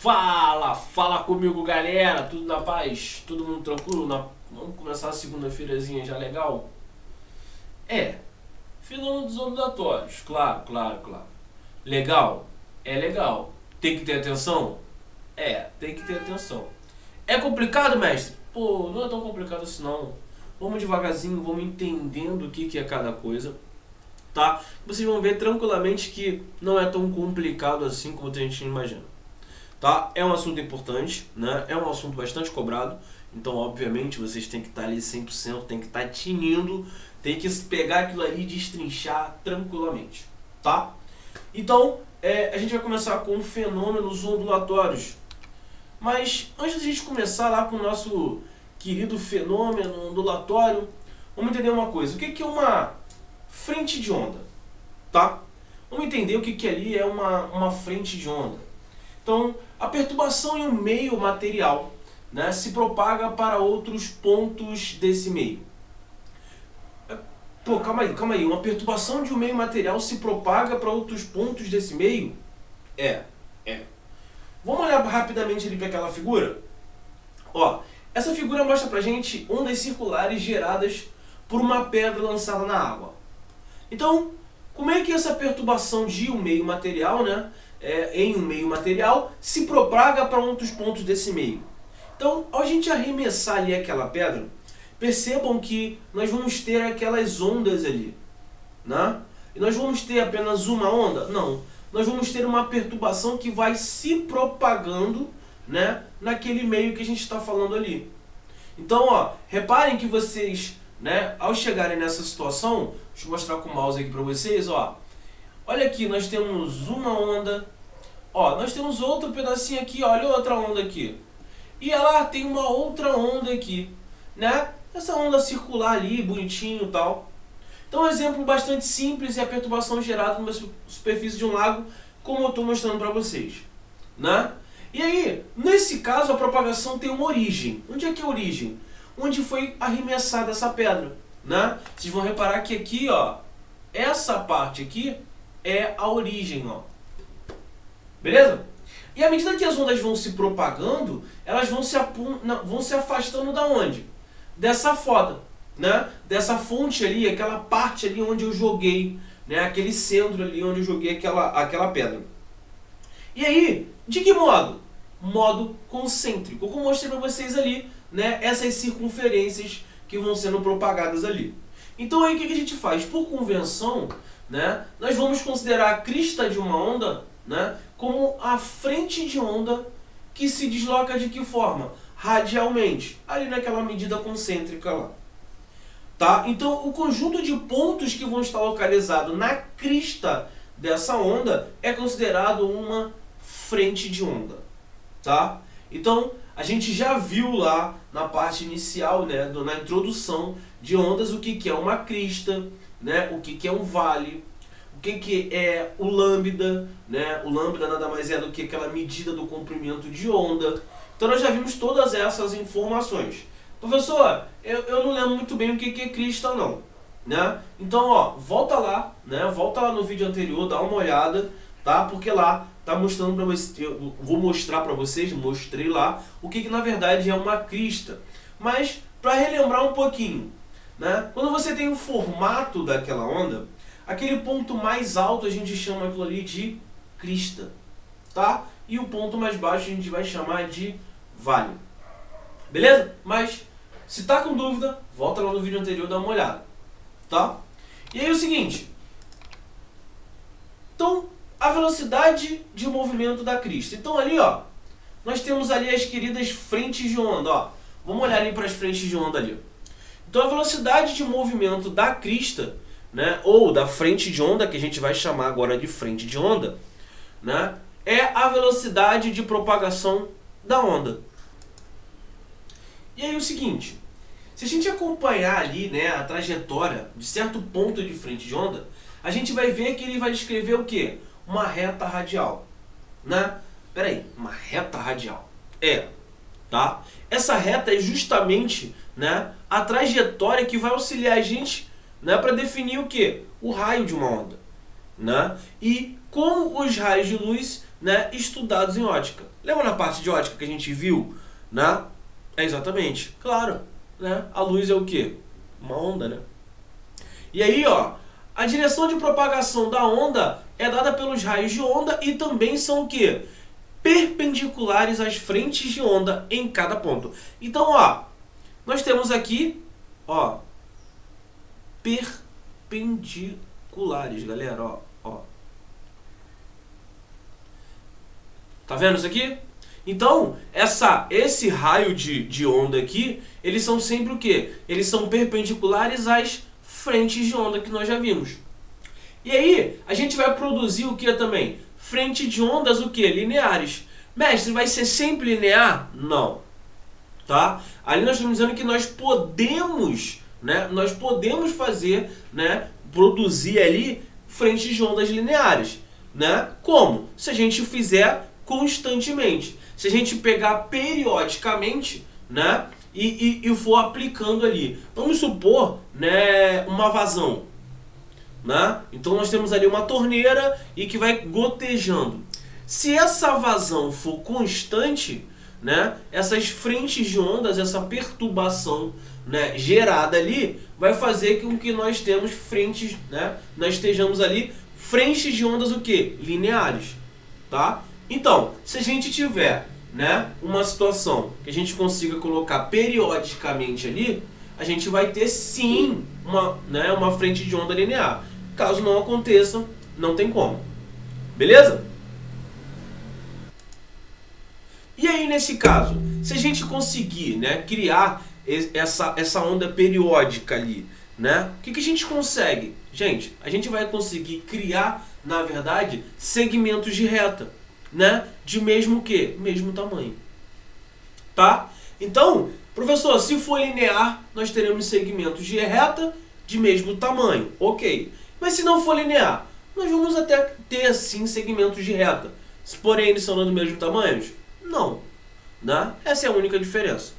Fala comigo, galera, tudo na paz? Todo mundo tranquilo? Vamos começar a segunda-feirazinha já legal? Fenômeno dos ondulatórios, claro. Legal? É legal. Tem que ter atenção? Tem que ter atenção. É complicado, mestre? Pô, não é tão complicado assim não. Vamos devagarzinho, vamos entendendo o que é cada coisa, tá? Vocês vão ver tranquilamente que não é tão complicado assim como a gente imagina. Tá? É um assunto importante, né? É um assunto bastante cobrado, então obviamente vocês têm que estar ali 100%, tem que estar tinindo, tem que pegar aquilo ali e destrinchar tranquilamente, tá? Então, a gente vai começar com fenômenos ondulatórios, mas antes da gente começar lá com o nosso querido fenômeno ondulatório, vamos entender uma coisa, o que é uma frente de onda, tá? Vamos entender o que ali é uma frente de onda. Então, a perturbação em um meio material, né, se propaga para outros pontos desse meio. Pô, calma aí. Uma perturbação de um meio material se propaga para outros pontos desse meio? Vamos olhar rapidamente ali para aquela figura? Ó, essa figura mostra pra gente ondas circulares geradas por uma pedra lançada na água. Então, como é que essa perturbação de um meio material, né, em um meio material, se propaga para outros pontos desse meio? Então, ao a gente arremessar ali aquela pedra, percebam que nós vamos ter aquelas ondas ali, né? E nós vamos ter apenas uma onda? Não. Nós vamos ter uma perturbação que vai se propagando, né, naquele meio que a gente está falando ali. Então, ó, reparem que vocês, né, ao chegarem nessa situação, deixa eu mostrar com o mouse aqui para vocês, ó. Olha aqui, nós temos uma onda, ó, nós temos outro pedacinho aqui, olha outra onda aqui. E lá tem uma outra onda aqui, né? Essa onda circular ali, bonitinho e tal. Então um exemplo bastante simples é a perturbação gerada numa superfície de um lago, como eu estou mostrando para vocês, né? E aí, nesse caso, a propagação tem uma origem. Onde é que é a origem? Onde foi arremessada essa pedra, né? Vocês vão reparar que aqui, ó, essa parte aqui é a origem, ó. Beleza? E à medida que as ondas vão se propagando, elas vão se afastando da onde? Dessa foda, né? Dessa fonte ali, aquela parte ali onde eu joguei, né? Aquele centro ali onde eu joguei aquela pedra. E aí, de que modo? Modo concêntrico, como eu mostrei para vocês ali, né? Essas circunferências que vão sendo propagadas ali. Então aí o que a gente faz? Por convenção, né, nós vamos considerar a crista de uma onda, né, como a frente de onda que se desloca de que forma? Radialmente, ali naquela medida concêntrica lá. Tá? Então o conjunto de pontos que vão estar localizados na crista dessa onda é considerado uma frente de onda. Tá? Então a gente já viu lá na parte inicial, né, na introdução de ondas, o que é uma crista, né, o que é um vale, o que é o lambda, né? O lambda nada mais é do que aquela medida do comprimento de onda. Então nós já vimos todas essas informações. Professor, eu não lembro muito bem o que é crista não, né? Então, ó, volta lá, né? Volta lá no vídeo anterior, dá uma olhada, tá? Porque lá tá mostrando para vocês, eu vou mostrar para vocês, mostrei lá o que na verdade é uma crista. Mas para relembrar um pouquinho, né? Quando você tem o formato daquela onda, aquele ponto mais alto a gente chama aquilo ali de crista, tá? E o ponto mais baixo a gente vai chamar de vale. Beleza? Mas se tá com dúvida, volta lá no vídeo anterior e dá uma olhada, tá? E aí é o seguinte. Então, a velocidade de movimento da crista. Então ali, ó, nós temos ali as queridas frentes de onda, ó. Vamos olhar ali para as frentes de onda ali. Então a velocidade de movimento da crista, né, ou da frente de onda, que a gente vai chamar agora de frente de onda, né, é a velocidade de propagação da onda. E aí o seguinte, se a gente acompanhar ali, né, a trajetória de certo ponto de frente de onda, a gente vai ver que ele vai descrever o quê? Uma reta radial, né? Peraí, uma reta radial. Tá? Essa reta é justamente, né, a trajetória que vai auxiliar a gente, né, para definir o quê? O raio de uma onda, né? E como os raios de luz, né, estudados em ótica. Lembra na parte de ótica que a gente viu, né? É exatamente, claro, né? A luz é o quê? Uma onda, né? E aí, ó, a direção de propagação da onda é dada pelos raios de onda e também são o quê? Perpendiculares às frentes de onda em cada ponto. Então, ó, nós temos aqui, ó, perpendiculares, galera, ó. Tá vendo isso aqui? Então, esse raio de onda aqui, eles são sempre o quê? Eles são perpendiculares às frentes de onda que nós já vimos. E aí, a gente vai produzir o que também? Frente de ondas o quê? Lineares. Mestre, vai ser sempre linear? Não. Tá? Ali nós estamos dizendo que nós podemos, né? Nós podemos fazer, né? Produzir ali frentes de ondas lineares, né? Como? Se a gente fizer constantemente. Se a gente pegar periodicamente, né? E for aplicando ali. Vamos supor, né? Uma vazão, né? Então nós temos ali uma torneira e que vai gotejando. Se essa vazão for constante, né? Essas frentes de ondas, essa perturbação, né, gerada ali, vai fazer com que nós temos frentes, né? Nós estejamos ali frentes de ondas o quê? Lineares, tá? Então, se a gente tiver, né, uma situação que a gente consiga colocar periodicamente ali, a gente vai ter sim uma frente de onda linear. Caso não aconteça, não tem como. Beleza? E aí, nesse caso, se a gente conseguir, né, criar essa onda periódica ali, né, o que a gente consegue? Gente, a gente vai conseguir criar, na verdade, segmentos de reta, né, de mesmo quê? Mesmo tamanho. Tá? Então, professor, se for linear, nós teremos segmentos de reta de mesmo tamanho. Ok. Mas se não for linear, nós vamos até ter, sim, segmentos de reta. Porém, eles são do mesmo tamanho? Não. Né? Essa é a única diferença.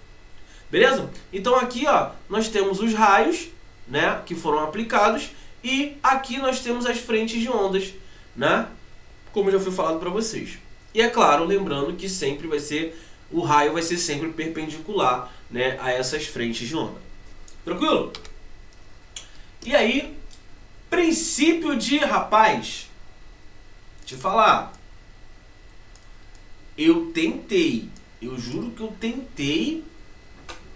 Beleza? Então aqui, ó, nós temos os raios, né, que foram aplicados, e aqui nós temos as frentes de ondas, né, como já foi falado para vocês. E é claro, lembrando que sempre vai ser, o raio vai ser sempre perpendicular, né, a essas frentes de onda. Tranquilo? E aí, princípio de, rapaz, te falar, eu juro que eu tentei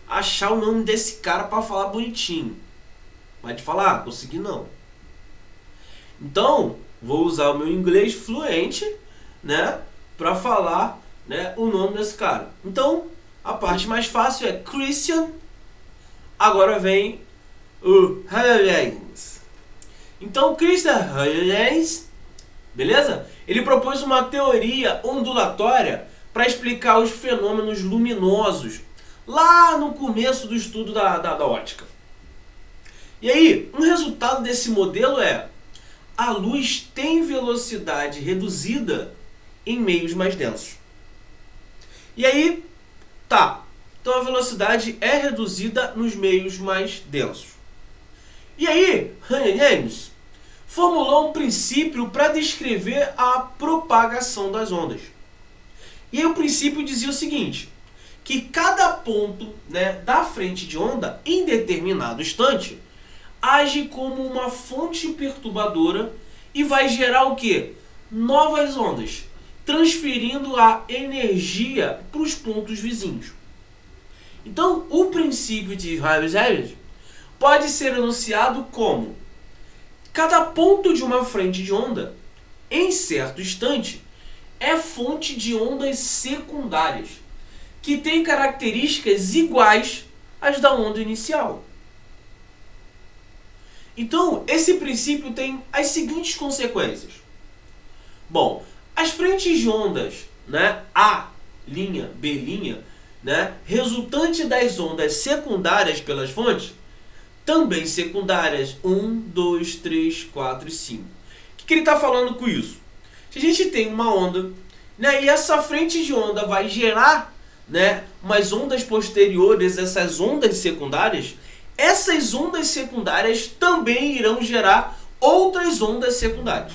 achar o nome desse cara para falar bonitinho. Mas te falar, consegui não. Então, vou usar o meu inglês fluente, né, para falar, né, o nome desse cara. Então, a parte mais fácil é Christian. Agora vem o Huygens. Então, Christian Huygens, beleza? Ele propôs uma teoria ondulatória para explicar os fenômenos luminosos lá no começo do estudo da ótica. E aí, um resultado desse modelo é: a luz tem velocidade reduzida em meios mais densos. E aí, tá. Então a velocidade é reduzida nos meios mais densos. E aí, Huygens formulou um princípio para descrever a propagação das ondas. E aí o princípio dizia o seguinte, que cada ponto, né, da frente de onda, em determinado instante, age como uma fonte perturbadora e vai gerar o quê? Novas ondas, transferindo a energia para os pontos vizinhos. Então, o princípio de Huygens pode ser enunciado como: cada ponto de uma frente de onda, em certo instante, é fonte de ondas secundárias, que têm características iguais às da onda inicial. Então, esse princípio tem as seguintes consequências. Bom, as frentes de ondas, né, A', B', né, resultante das ondas secundárias pelas fontes, também secundárias 1, 2, 3, 4 e 5. O que ele está falando com isso? Se a gente tem uma onda, né, e essa frente de onda vai gerar, né, umas ondas posteriores, essas ondas secundárias, essas ondas secundárias também irão gerar outras ondas secundárias.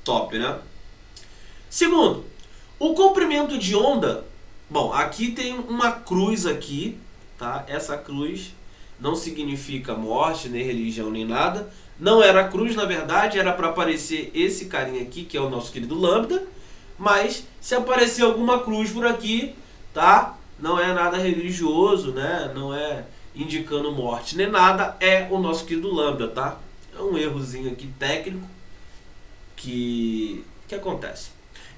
Top, né? Segundo, o comprimento de onda, bom, aqui tem uma cruz aqui, tá? Essa cruz não significa morte, nem religião, nem nada. Não era cruz, na verdade, era para aparecer esse carinha aqui, que é o nosso querido lambda. Mas se aparecer alguma cruz por aqui, tá? Não é nada religioso, né? Não é indicando morte nem nada, é o nosso querido lambda, tá? É um errozinho aqui técnico que acontece.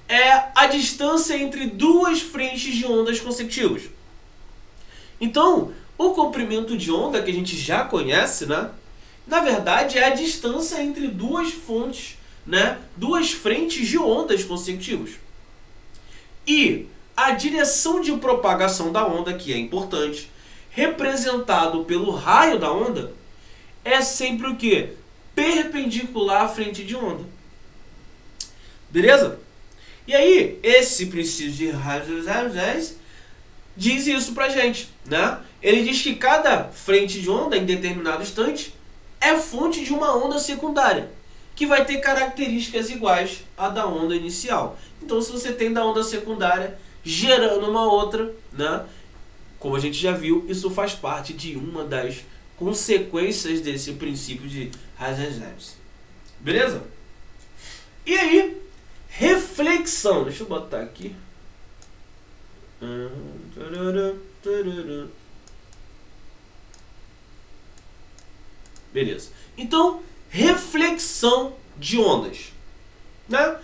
É a distância entre duas frentes de ondas consecutivas. Então, o comprimento de onda que a gente já conhece, né? Na verdade, é a distância entre duas fontes, né? Duas frentes de ondas consecutivas. E a direção de propagação da onda, que é importante, representado pelo raio da onda, é sempre o quê? Perpendicular à frente de onda. Beleza? E aí, esse princípio de raios diz isso pra gente, né? Ele diz que cada frente de onda, em determinado instante, é fonte de uma onda secundária, que vai ter características iguais à da onda inicial. Então, se você tem da onda secundária gerando uma outra, né? Como a gente já viu, isso faz parte de uma das consequências desse princípio de Raios. Beleza? E aí, reflexão. Deixa eu botar aqui. Beleza. Então, reflexão de ondas, né?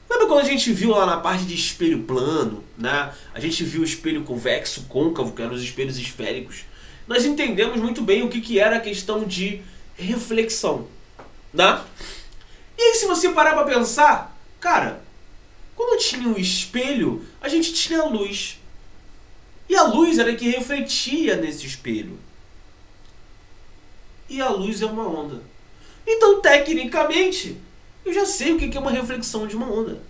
Lembra quando a gente viu lá na parte de espelho plano, né? A gente viu o espelho convexo, côncavo, que eram os espelhos esféricos. Nós entendemos muito bem o que era a questão de reflexão, né? E aí, se você parar para pensar, cara, quando tinha um espelho, a gente tinha a luz. E a luz era que refletia nesse espelho. E a luz é uma onda. Então, tecnicamente, eu já sei o que é uma reflexão de uma onda.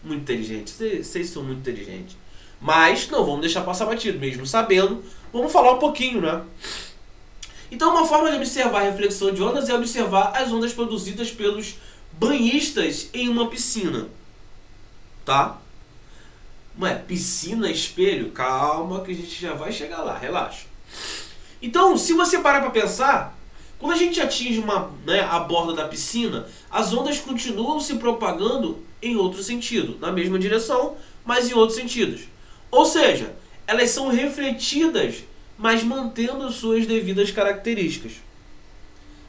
Muito inteligente. Vocês são muito inteligentes. Mas não vamos deixar passar batido. Mesmo sabendo, vamos falar um pouquinho, né? Então, uma forma de observar a reflexão de ondas é observar as ondas produzidas pelos banhistas em uma piscina. Tá? Ué, piscina, espelho? Calma que a gente já vai chegar lá. Relaxa. Então, se você parar para pensar, quando a gente atinge a borda da piscina, as ondas continuam se propagando em outro sentido, na mesma direção, mas em outros sentidos. Ou seja, elas são refletidas, mas mantendo suas devidas características,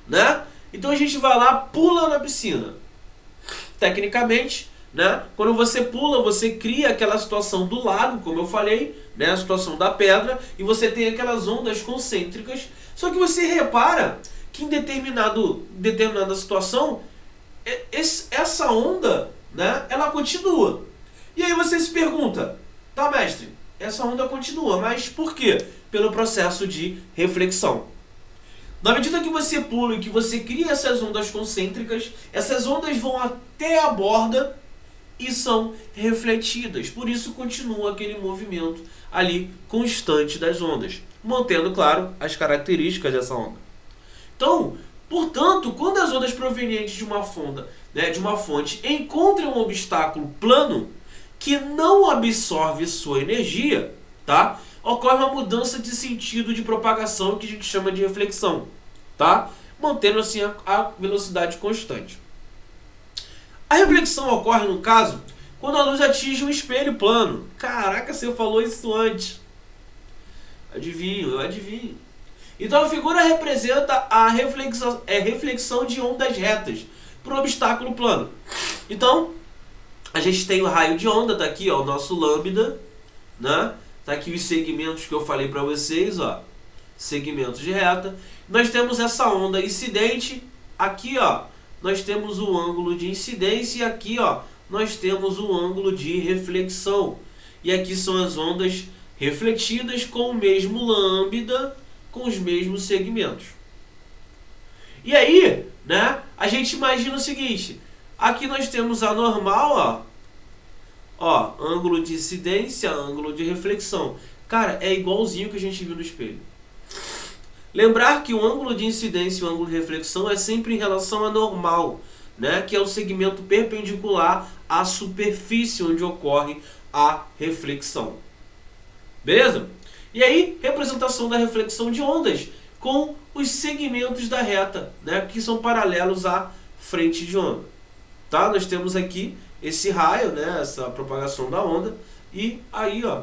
né? Então a gente vai lá, pula na piscina. Tecnicamente, né? Quando você pula, você cria aquela situação do lago, como eu falei, né? A situação da pedra, e você tem aquelas ondas concêntricas. Só que você repara que em determinada situação, essa onda, né? Ela continua. E aí você se pergunta, tá, mestre, essa onda continua, mas por quê? Pelo processo de reflexão. Na medida que você pula e que você cria essas ondas concêntricas, essas ondas vão até a borda e são refletidas. Por isso continua aquele movimento ali constante das ondas, mantendo, claro, as características dessa onda. Então, portanto, quando as ondas provenientes de uma fonte encontram um obstáculo plano que não absorve sua energia, tá? Ocorre uma mudança de sentido de propagação que a gente chama de reflexão, tá? Mantendo assim a velocidade constante. A reflexão ocorre, no caso, quando a luz atinge um espelho plano. Caraca, você falou isso antes. Eu adivinho. Então a figura representa a reflexão de ondas retas para um obstáculo plano. Então, a gente tem o raio de onda, tá aqui, ó, o nosso lambda, né? Tá aqui os segmentos que eu falei para vocês, ó, segmentos de reta. Nós temos essa onda incidente, aqui, ó, nós temos o ângulo de incidência e aqui, ó, nós temos o ângulo de reflexão. E aqui são as ondas refletidas com o mesmo lambda, com os mesmos segmentos. E aí, né, a gente imagina o seguinte, aqui nós temos a normal, ó, ângulo de incidência, ângulo de reflexão. Cara, é igualzinho que a gente viu no espelho. Lembrar que o ângulo de incidência e o ângulo de reflexão é sempre em relação à normal, né, que é o segmento perpendicular à superfície onde ocorre a reflexão. Beleza? E aí, representação da reflexão de ondas com os segmentos da reta, né, que são paralelos à frente de onda. Tá? Nós temos aqui esse raio, né, essa propagação da onda, e aí, ó,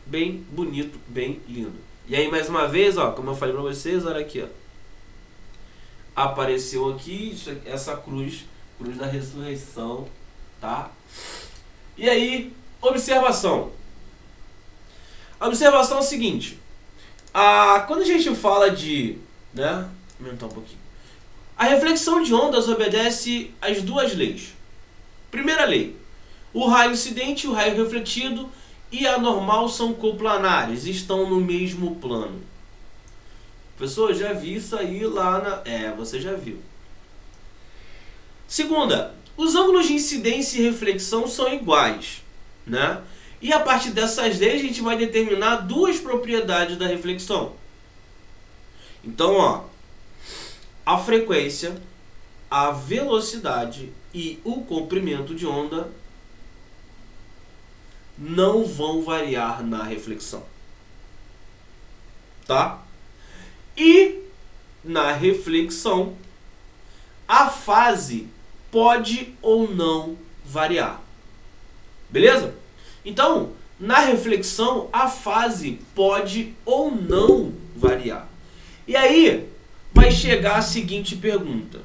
bem bonito, bem lindo. E aí, mais uma vez, ó, como eu falei para vocês, olha aqui, ó, apareceu aqui essa cruz da ressurreição, tá? E aí, observação. A observação é o seguinte: quando a gente fala de, né, aumentar um pouquinho. A reflexão de ondas obedece às duas leis. Primeira lei: o raio incidente e o raio refletido e a normal são coplanares, estão no mesmo plano. Professor, já vi isso aí lá na... você já viu. Segunda, os ângulos de incidência e reflexão são iguais, né? E a partir dessas leis a gente vai determinar duas propriedades da reflexão. Então, ó, a frequência, a velocidade e o comprimento de onda não vão variar na reflexão. Tá? E na reflexão, a fase pode ou não variar. Beleza? Então, na reflexão, a fase pode ou não variar. E aí, vai chegar a seguinte pergunta: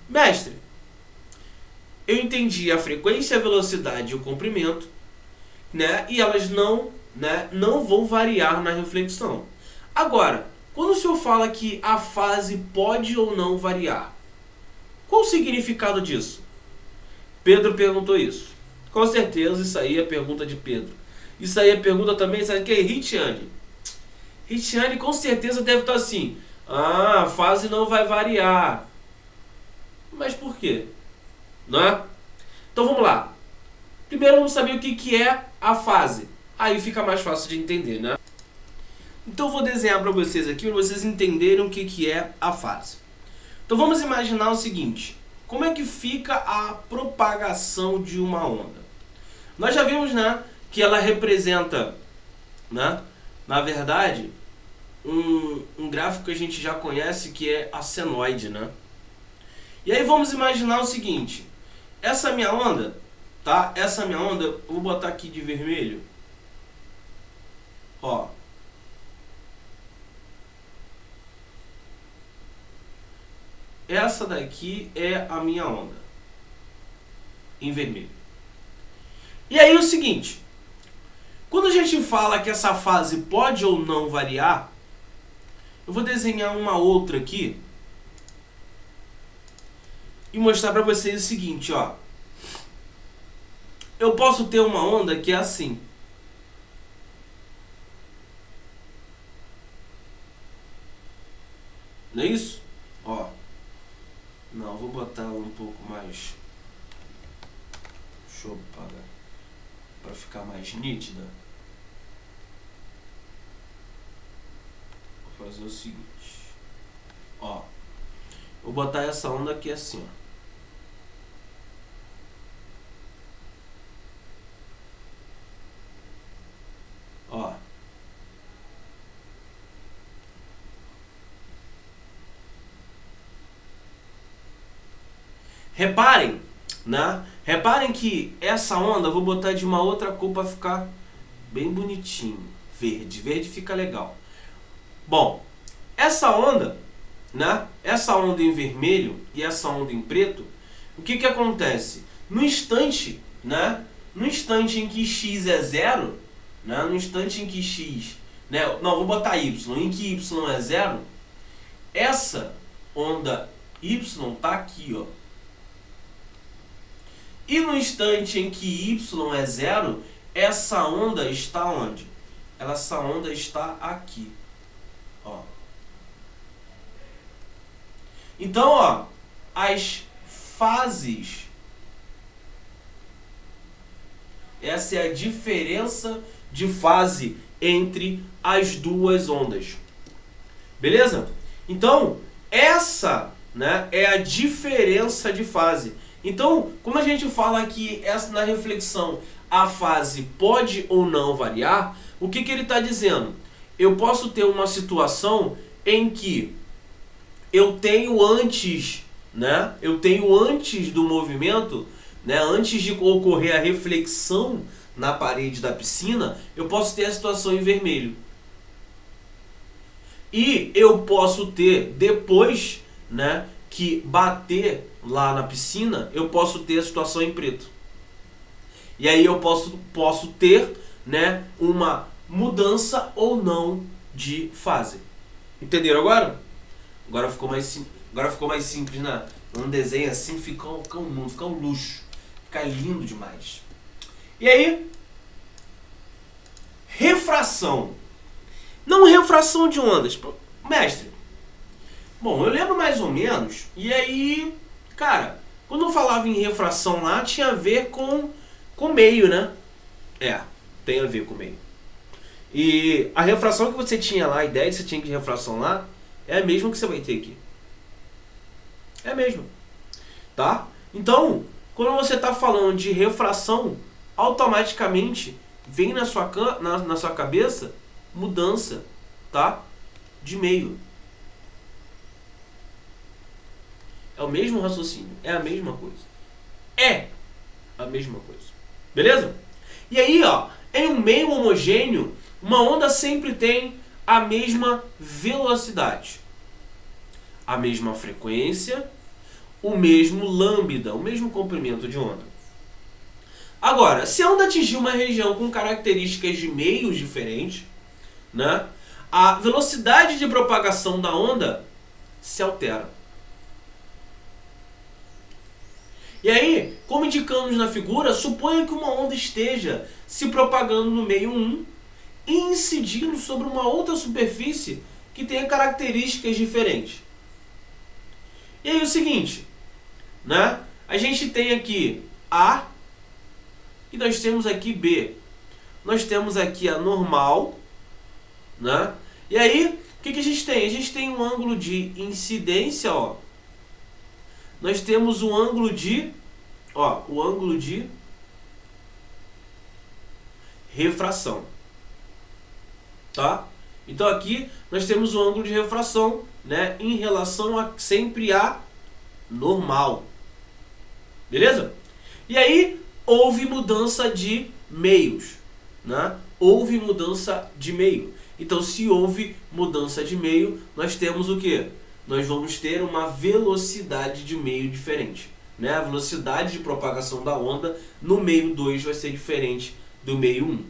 mestre, eu entendi a frequência, a velocidade e o comprimento, né? E elas não vão variar na reflexão. Agora, quando o senhor fala que a fase pode ou não variar, qual o significado disso? Pedro perguntou isso. Com certeza isso aí é pergunta de Pedro. Isso aí é pergunta também, sabe o que é? Ritiane. Ritiane com certeza deve estar assim: a fase não vai variar. Mas por quê? Não é? Então vamos lá. Primeiro vamos saber o que é a fase. Aí fica mais fácil de entender, né? Então eu vou desenhar para vocês aqui, para vocês entenderem o que é a fase. Então vamos imaginar o seguinte: como é que fica a propagação de uma onda? Nós já vimos, né, que ela representa, né, na verdade, um gráfico que a gente já conhece, que é a senoide, né? E aí vamos imaginar o seguinte: essa minha onda, tá? Essa minha onda, eu vou botar aqui de vermelho. Ó. Essa daqui é a minha onda, em vermelho. E aí o seguinte: quando a gente fala que essa fase pode ou não variar, eu vou desenhar uma outra aqui e mostrar para vocês o seguinte, ó. Eu posso ter uma onda que é assim. Não é isso? Ó. Não, vou botar ela um pouco mais... Deixa eu apagar para ficar mais nítida. Vou fazer o seguinte. Ó. Vou botar essa onda aqui assim, ó. Ó. Reparem, né? Reparem que essa onda eu vou botar de uma outra cor para ficar bem bonitinho. Verde. Verde fica legal. Bom, essa onda, né? Essa onda em vermelho e essa onda em preto, o que que acontece? No instante, né? No instante em que x é zero, né? No instante em que x, né? Não, vou botar y. Em que y é zero, essa onda y tá aqui, ó. E no instante em que y é zero, essa onda está onde? Essa onda está aqui. Ó. Então, ó, as fases. Essa é a diferença de fase entre as duas ondas. Beleza? Então, essa né, é a diferença de fase. Então, como a gente fala que na reflexão a fase pode ou não variar, o que ele está dizendo? Eu posso ter uma situação em que eu tenho antes, né, do movimento, né, antes de ocorrer a reflexão na parede da piscina, eu posso ter a situação em vermelho. E eu posso ter, depois, né, que bater lá na piscina, eu posso ter a situação em preto. E aí eu posso ter, né, uma mudança ou não de fase. Entenderam agora? Agora ficou mais simples, né? Um desenho assim fica um luxo. Fica lindo demais. E aí, refração. Não refração de ondas. Mestre, bom, eu lembro mais ou menos, e aí, cara, quando eu falava em refração lá, tinha a ver com meio, né? É, tem a ver com meio. E a refração que você tinha lá, a ideia que você tinha de refração lá, é a mesma que você vai ter aqui. É a mesma. Tá? Então, quando você está falando de refração, automaticamente vem na sua cabeça mudança, tá? De meio. É o mesmo raciocínio. É a mesma coisa. É a mesma coisa. Beleza? E aí, ó, em um meio homogêneo, uma onda sempre tem a mesma velocidade, a mesma frequência, o mesmo lambda, o mesmo comprimento de onda. Agora, se a onda atingir uma região com características de meios diferentes, né, a velocidade de propagação da onda se altera. E aí, como indicamos na figura, suponha que uma onda esteja se propagando no meio 1 e incidindo sobre uma outra superfície que tenha características diferentes. E aí o seguinte, né? A gente tem aqui A e nós temos aqui B. Nós temos aqui a normal, né? E aí, o que a gente tem? A gente tem um ângulo de incidência, ó. Nós temos um ângulo de, o ângulo de refração. Tá? Então aqui nós temos um ângulo de refração, né, em relação sempre a normal. Beleza? E aí houve mudança de meios, né? Houve mudança de meio. Então, se houve mudança de meio, nós temos o quê? Nós vamos ter uma velocidade de meio diferente, né? A velocidade de propagação da onda no meio 2 vai ser diferente do meio 1.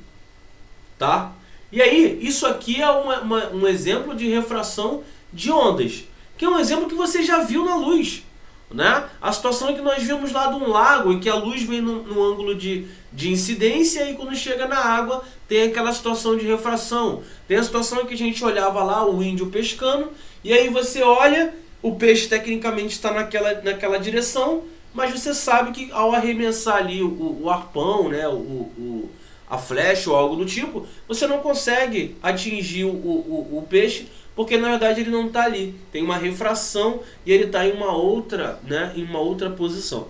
Tá? E aí, isso aqui é um exemplo de refração de ondas, que é um exemplo que você já viu na luz, né? A situação é que nós vimos lá de um lago e que a luz vem no ângulo de incidência, e quando chega na água tem aquela situação de refração. Tem a situação em que a gente olhava lá o índio pescando, e aí você olha, o peixe tecnicamente está naquela direção, mas você sabe que ao arremessar ali o arpão, né, a flecha ou algo do tipo, você não consegue atingir o peixe, porque na verdade ele não está ali. Tem uma refração e ele está em uma outra, né, em uma outra posição.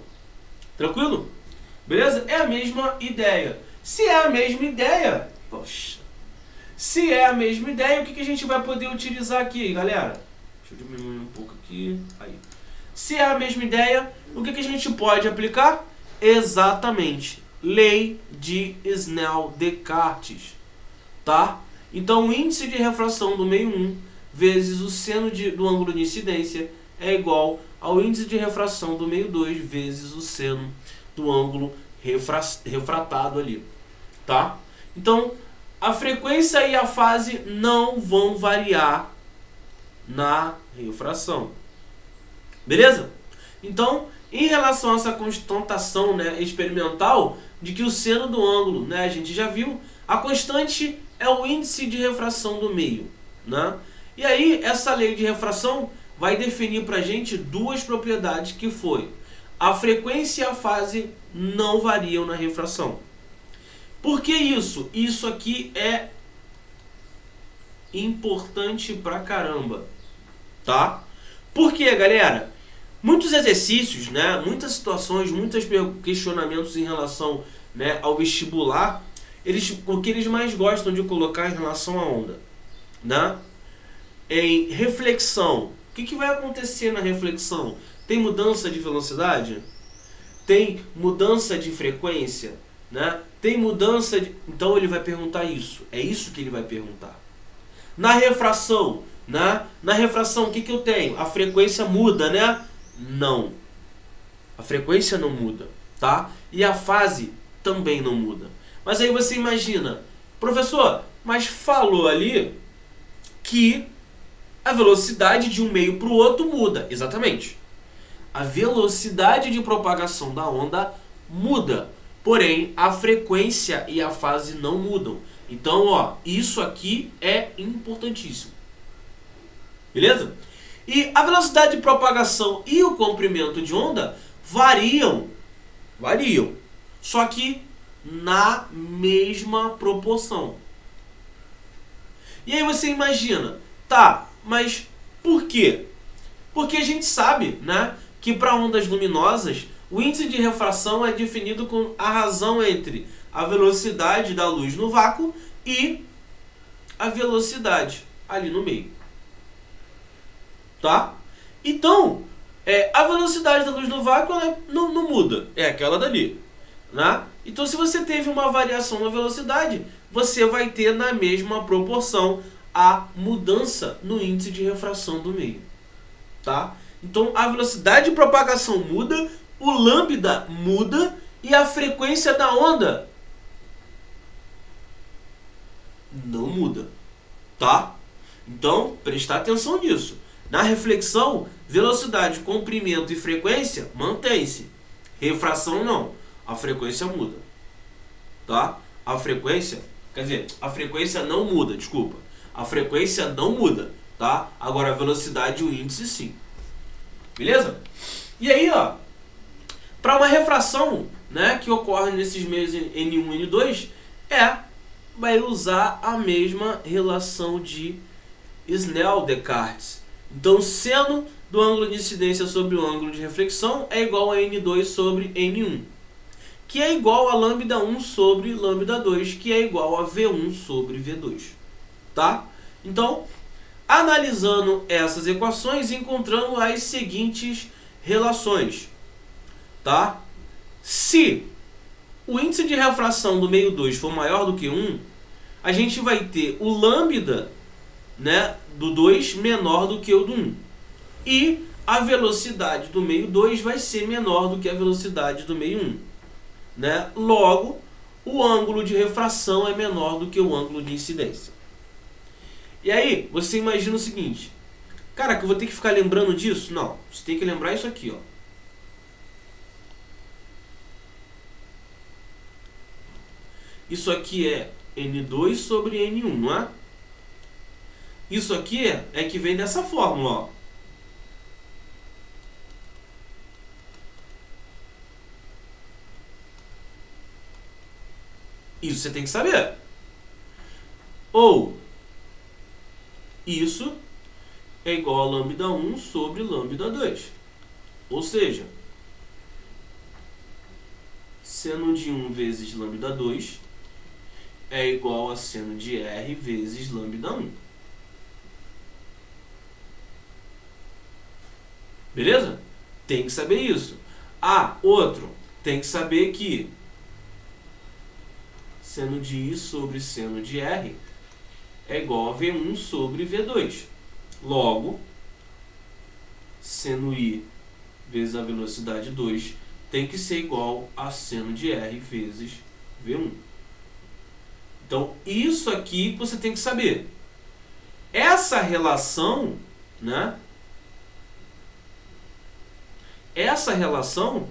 Tranquilo? Beleza? É a mesma ideia. Se é a mesma ideia, poxa, se é a mesma ideia, o que a gente vai poder utilizar aqui, galera? Deixa eu diminuir um pouco aqui. Aí. Se é a mesma ideia, o que a gente pode aplicar? Exatamente. Lei de Snell-Descartes. Tá? Então, o índice de refração do meio 1 vezes o seno do ângulo de incidência é igual ao índice de refração do meio 2 vezes o seno do ângulo refratado ali. Tá? Então, a frequência e a fase não vão variar na refração. Beleza? Então, em relação a essa constatação, né, experimental de que o seno do ângulo, né, a gente já viu, a constante é o índice de refração do meio, né? E aí, essa lei de refração vai definir para a gente duas propriedades, que foi a frequência e a fase não variam na refração. Por que isso? Isso aqui é importante pra caramba, tá? Por quê, galera? Muitos exercícios, né, muitas situações, muitos questionamentos em relação, né, ao vestibular, o que eles mais gostam de colocar em relação à onda, né? Em reflexão, o que vai acontecer na reflexão? Tem mudança de velocidade? Tem mudança de frequência? Né? Tem mudança de... Então ele vai perguntar isso. É isso que ele vai perguntar. Na refração, né? Na refração, o que eu tenho? A frequência muda, né? Não. A frequência não muda, tá? E a fase também não muda. Mas aí você imagina, professor, mas falou ali que a velocidade de um meio para o outro muda. Exatamente. A velocidade de propagação da onda muda. Porém, a frequência e a fase não mudam. Então, ó, isso aqui é importantíssimo. Beleza? E a velocidade de propagação e o comprimento de onda variam. Só que na mesma proporção. E aí você imagina, tá, mas por quê? Porque a gente sabe, né, que para ondas luminosas, o índice de refração é definido com a razão entre a velocidade da luz no vácuo e a velocidade ali no meio. Tá? Então, a velocidade da luz no vácuo ela não muda, é aquela dali. Né? Então, se você teve uma variação na velocidade, você vai ter na mesma proporção a mudança no índice de refração do meio. Tá? Então, a velocidade de propagação muda, o lambda muda e a frequência da onda não muda. Tá? Então, prestar atenção nisso. Na reflexão, velocidade, comprimento e frequência mantém-se. Refração não. A frequência muda. Tá? A frequência não muda, desculpa. A frequência não muda, tá? Agora a velocidade e o índice sim. Beleza? E aí, ó, para uma refração, né, que ocorre nesses meios N1 e N2, vai usar a mesma relação de Snell-Descartes. Então, seno do ângulo de incidência sobre o ângulo de reflexão é igual a N2 sobre N1, que é igual a lambda 1 sobre lambda 2, que é igual a V1 sobre V2. Tá? Então, analisando essas equações, encontramos as seguintes relações. Tá? Se o índice de refração do meio 2 for maior do que 1, a gente vai ter o lambda, né, do 2 menor do que o do 1. E a velocidade do meio 2 vai ser menor do que a velocidade do meio 1. Né? Logo, o ângulo de refração é menor do que o ângulo de incidência. E aí, você imagina o seguinte. Cara, que eu vou ter que ficar lembrando disso? Não, você tem que lembrar isso aqui, ó. Isso aqui é N2 sobre N1, não é? Isso aqui é que vem dessa fórmula, ó. Isso você tem que saber. Ou isso é igual a lambda 1 sobre lambda 2. Ou seja, seno de 1 vezes lambda 2 é igual a seno de R vezes lambda 1. Beleza? Tem que saber isso. Outro, tem que saber que seno de I sobre seno de R é igual a V1 sobre V2. Logo, seno I vezes a velocidade 2 tem que ser igual a seno de R vezes V1. Então, isso aqui você tem que saber. Essa relação, né? Essa relação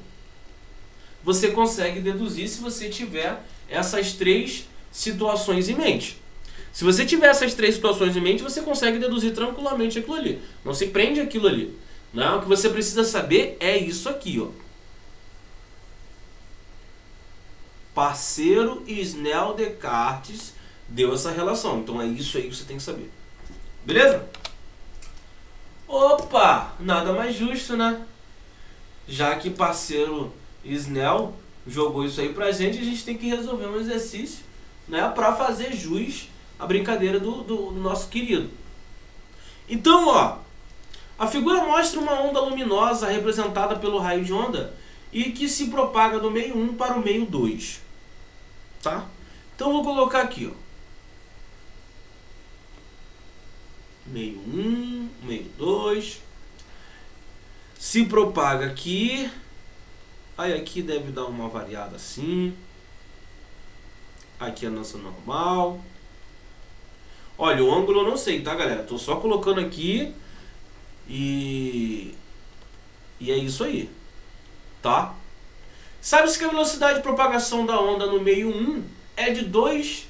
você consegue deduzir se você tiver essas três situações em mente. Se você tiver essas três situações em mente, você consegue deduzir tranquilamente aquilo ali. Não se prende aquilo ali. Não, o que você precisa saber é isso aqui, ó. Parceiro e Snell-Descartes deu essa relação. Então é isso aí que você tem que saber. Beleza? Opa! Nada mais justo, né? já que parceiro Snell jogou isso aí pra gente, a gente tem que resolver um exercício, né, para fazer jus à brincadeira do nosso querido. Então, ó, a figura mostra uma onda luminosa representada pelo raio de onda e que se propaga do meio 1 para o meio 2. Tá? Então eu vou colocar aqui, ó. Meio 1, meio 2. Se propaga aqui. Aí aqui deve dar uma variada assim. Aqui é a nossa normal. Olha, o ângulo eu não sei, tá, galera? Tô só colocando aqui e é isso aí, tá? Sabe-se que a velocidade de propagação da onda no meio 1 é de 2.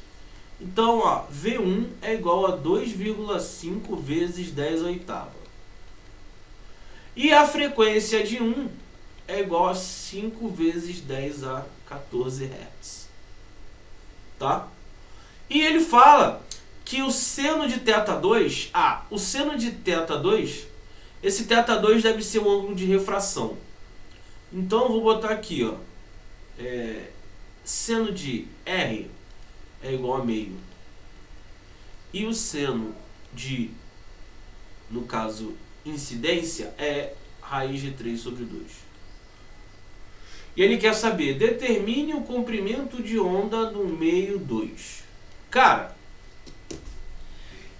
Então, ó, V1 é igual a 2,5 vezes 10 oitava. E a frequência de 1 é igual a 5 vezes 10 a 14 Hz. Tá? E ele fala que o seno de θ2, o seno de θ2, esse θ2 deve ser o ângulo de refração. Então eu vou botar aqui, ó, seno de R é igual a meio. E o seno de, no caso, incidência é raiz de 3 sobre 2. E ele quer saber, determine o comprimento de onda no meio 2. Cara,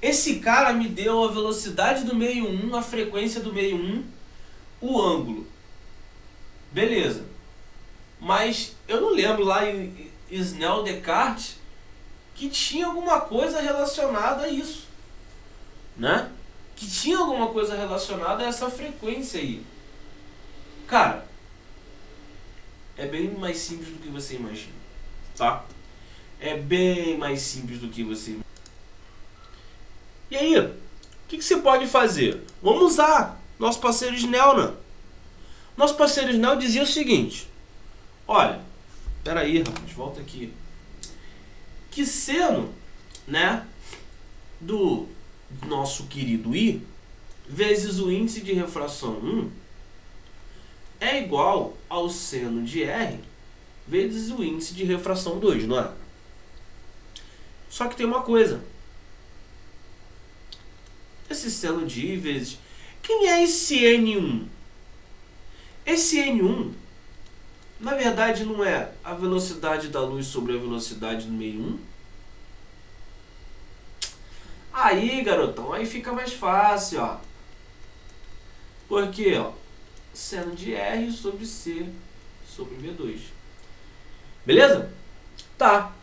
esse cara me deu a velocidade do meio 1, a frequência do meio 1, o ângulo. Beleza. Mas eu não lembro lá em Snell, Descartes que tinha alguma coisa relacionada a isso, né? Que tinha alguma coisa relacionada a essa frequência aí. Cara, é bem mais simples do que você imagina, tá? É bem mais simples do que você imagina. E aí, o que você pode fazer? Vamos usar nosso parceiro Snell, né? Nosso parceiro Snell dizia o seguinte: olha, peraí, rapaz, volta aqui. Que seno, né, do nosso querido I vezes o índice de refração 1 é igual ao seno de R vezes o índice de refração 2, não é? Só que tem uma coisa. Esse seno de I vezes... Quem é esse N1? Esse N1, na verdade, não é a velocidade da luz sobre a velocidade do meio 1? Aí, garotão, aí fica mais fácil, ó. Por quê, ó? Seno de R sobre C sobre V2. Beleza? Tá.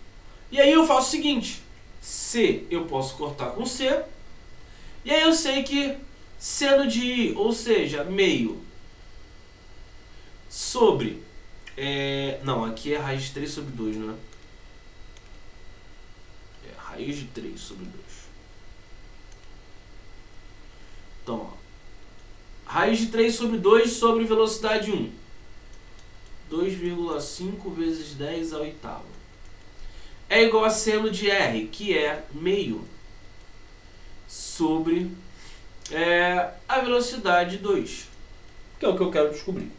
E aí eu faço o seguinte. C eu posso cortar com C. E aí eu sei que seno de I, ou seja, meio, sobre... não, aqui é raiz de 3 sobre 2, não é? É raiz de 3 sobre 2. Então, ó, raiz de 3 sobre 2 sobre velocidade 1. 2,5 vezes 10 a oitava. É igual a seno de R, que é meio, sobre a velocidade 2. Que é o que eu quero descobrir.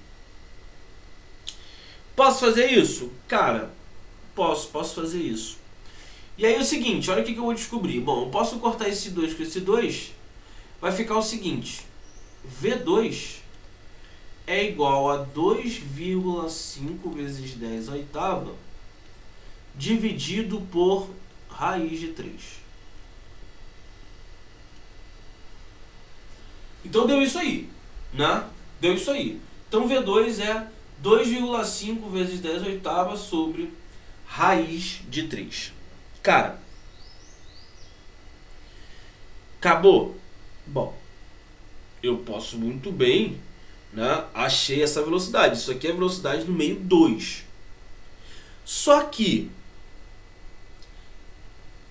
Posso fazer isso? Cara, posso fazer isso. E aí é o seguinte, olha o que eu vou descobrir. Bom, eu posso cortar esse 2 com esse 2. Vai ficar o seguinte. V2 é igual a 2,5 vezes 10 a oitava dividido por raiz de 3. Então deu isso aí, né? Deu isso aí. Então V2 é 2,5 vezes 10 a oitava sobre raiz de 3. Cara, acabou? Bom, eu posso muito bem, né? Achei essa velocidade. Isso aqui é a velocidade no meio 2. Só que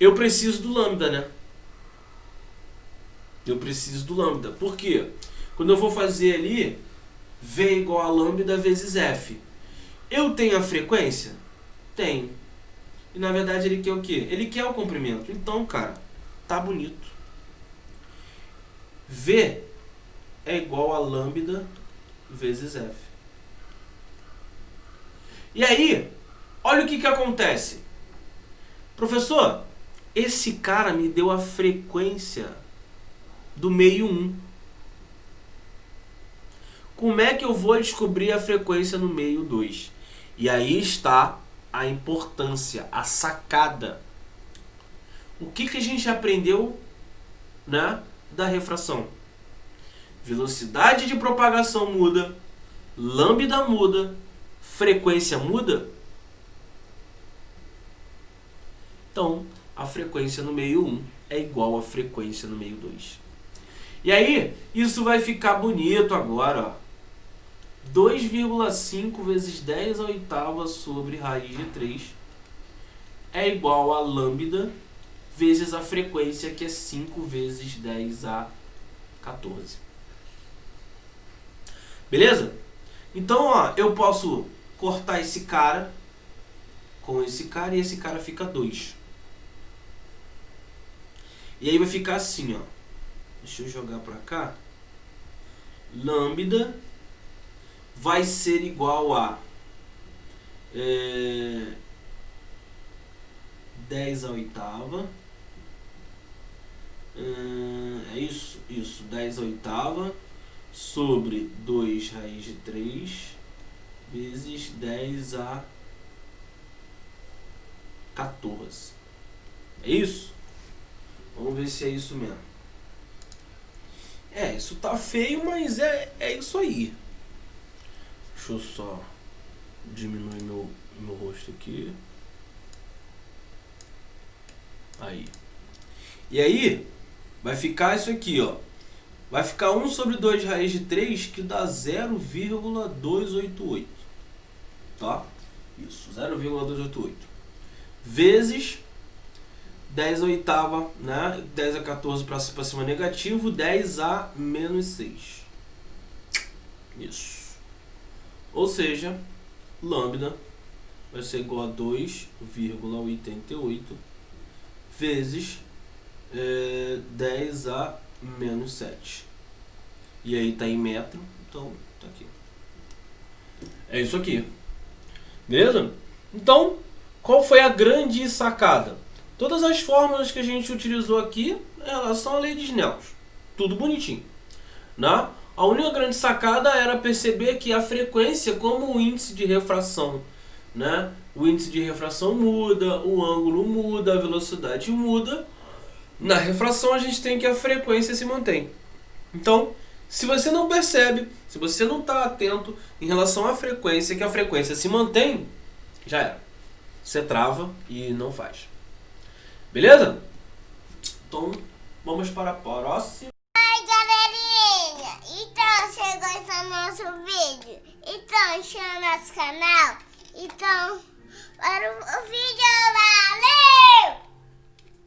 eu preciso do lambda, né? Eu preciso do lambda. Por quê? Quando eu for fazer ali V igual a lambda vezes F, eu tenho a frequência? Tenho. E na verdade ele quer o quê? Ele quer o comprimento. Então, cara, tá bonito. V é igual a lambda vezes F. E aí, olha o que acontece. Professor, esse cara me deu a frequência do meio 1. Como é que eu vou descobrir a frequência no meio 2? E aí está a importância, a sacada. O que a gente aprendeu, né, da refração? Velocidade de propagação muda, lambda muda, frequência muda. Então, a frequência no meio 1 é igual à frequência no meio 2. E aí, isso vai ficar bonito agora, ó. 2,5 vezes 10 à oitava sobre raiz de 3 é igual a lambda vezes a frequência, que é 5 vezes 10 a 14. Beleza? Então, ó, eu posso cortar esse cara com esse cara e esse cara fica 2. E aí vai ficar assim, ó. Deixa eu jogar pra cá. Lambda vai ser igual a 10 à oitava. É isso, 10 à oitava sobre 2 raiz de 3 vezes 10 a 14. É isso? Vamos ver se é isso mesmo. Isso tá feio, mas é isso aí. Deixa eu só diminuir meu rosto aqui. Aí. E aí, vai ficar isso aqui, ó. Vai ficar 1 sobre 2 raiz de 3, que dá 0,288. Tá? Isso, 0,288. Vezes 10 à oitava, né? 10 a 14 para cima negativo, 10 a menos 6. Isso. Ou seja, lambda vai ser igual a 2,88 vezes 10 a menos 7. E aí tá em metro, então tá aqui. É isso aqui. Beleza? Então, qual foi a grande sacada? Todas as fórmulas que a gente utilizou aqui em relação à lei de Snell. Tudo bonitinho. Né? A única grande sacada era perceber que a frequência, como o índice de refração, né? O índice de refração muda, o ângulo muda, a velocidade muda. Na refração a gente tem que a frequência se mantém. Então, se você não percebe, se você não está atento em relação à frequência, que a frequência se mantém, já era. Você trava e não faz. Beleza? Então, vamos para a próxima. Oi, galerinha! Então, você gostou do nosso vídeo? Então, chama nosso canal. Então, para o vídeo, valeu!